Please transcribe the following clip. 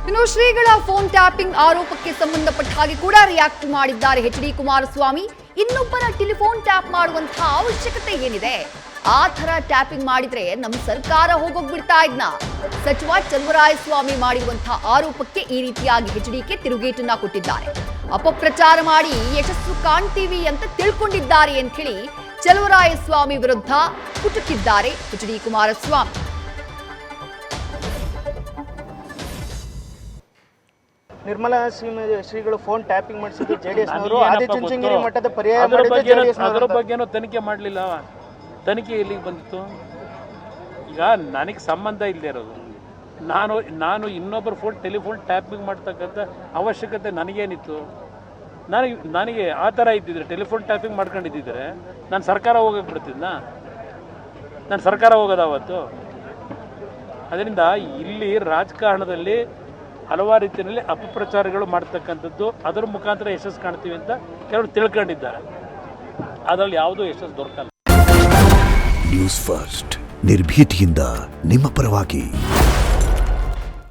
ಇನ್ನು ಶ್ರೀಗಳ phone tapping ಆರೋಪಕ್ಕೆ ಸಂಬಂಧಪಟ್ಟ ಹಾಗೆ ಕೂಡ ರಿಯಾಕ್ಟ್ ಮಾಡಿದ್ದಾರೆ ಎಚ್.ಡಿ. ಕುಮಾರಸ್ವಾಮಿ. ಇನ್ನೊಬ್ಬರ ಟೆಲಿಫೋನ್ ಟ್ಯಾಪ್ ಮಾಡುವಂತಹ ಅವಶ್ಯಕತೆ ಏನಿದೆ? ಆ ಥರ ಟ್ಯಾಪಿಂಗ್ ಮಾಡಿದ್ರೆ ನಮ್ಮ ಸರ್ಕಾರ ಹೋಗೋಗ್ಬಿಡ್ತಾ ಇದ್ನ. ಸಚಿವ ಚಲುವರಾಯಸ್ವಾಮಿ ಮಾಡಿರುವಂತಹ ಆರೋಪಕ್ಕೆ ಈ ರೀತಿಯಾಗಿ ಎಚ್.ಡಿ.ಕೆ ತಿರುಗೇಟನ್ನ ಕೊಟ್ಟಿದ್ದಾರೆ. ಅಪಪ್ರಚಾರ ಮಾಡಿ ಯಶಸ್ಸು ಕಾಣ್ತೀವಿ ಅಂತ ತಿಳ್ಕೊಂಡಿದ್ದಾರೆ ಅಂತ ಹೇಳಿ ಚಲುವರಾಯಸ್ವಾಮಿ ವಿರುದ್ಧ ಕುಟುಕಿದ್ದಾರೆ ಎಚ್.ಡಿ. ಕುಮಾರಸ್ವಾಮಿ. ನಿರ್ಮಲಾ ಶ್ರೀಗಳು ಫೋನ್ ಟ್ಯಾಪಿಂಗ್ ಮಾಡಿಸಿದ್ದು ಜೆಡಿಎಸ್ನವರು ಆದಿಚುಂಚನಗಿರಿ ಮಠದ ಪರ್ಯಾಯ ಮಾಡಿದ್ದು ಜೆಡಿಎಸ್. ಅದರ ಬಗ್ಗೆನೂ ತನಿಖೆ ಮಾಡಲಿಲ್ಲ. ತನಿಖೆ ಎಲ್ಲಿಗೆ ಬಂದಿತ್ತು? ಈಗ ನನಗೆ ಸಂಬಂಧ ಇಲ್ಲದೆ ಇರೋದು, ನಾನು ಇನ್ನೊಬ್ಬರ ಟೆಲಿಫೋನ್ ಟ್ಯಾಪಿಂಗ್ ಮಾಡ್ತಕ್ಕಂಥ ಅವಶ್ಯಕತೆ ನನಗೇನಿತ್ತು? ನನಗೆ ಆ ಥರ ಇದ್ದಿದ್ರೆ, ಟೆಲಿಫೋನ್ ಟ್ಯಾಪಿಂಗ್ ಮಾಡ್ಕೊಂಡಿದ್ದಿದ್ರೆ ನಾನು ಸರ್ಕಾರ ಹೋಗಕ್ಕೆ ಬಿಡ್ತಿದ್ನ? ನಾನು ಸರ್ಕಾರ ಹೋಗೋದು ಅವತ್ತು? ಅದರಿಂದ ಇಲ್ಲಿ ರಾಜಕಾರಣದಲ್ಲಿ ಹಲವಾರು ರೀತಿಯಲ್ಲಿ ಅಪಪ್ರಚಾರಗಳು ಮಾಡ್ತಕ್ಕಂಥದ್ದು, ಅದರ ಮುಖಾಂತರ ಯಶಸ್ಸು ಕಾಣ್ತೀವಿ ಅಂತ ಕೆಲವರು ತಿಳ್ಕೊಂಡಿದ್ದಾರೆ. ಅದರಲ್ಲಿ ಯಾವುದೂ ಯಶಸ್ಸು ದೊರಕಲ್ಲ. ನ್ಯೂಸ್ ಫಸ್ಟ್ ನಿರ್ಭೀತಿಯಿಂದ ನಿಮ್ಮ ಪರವಾಗಿ.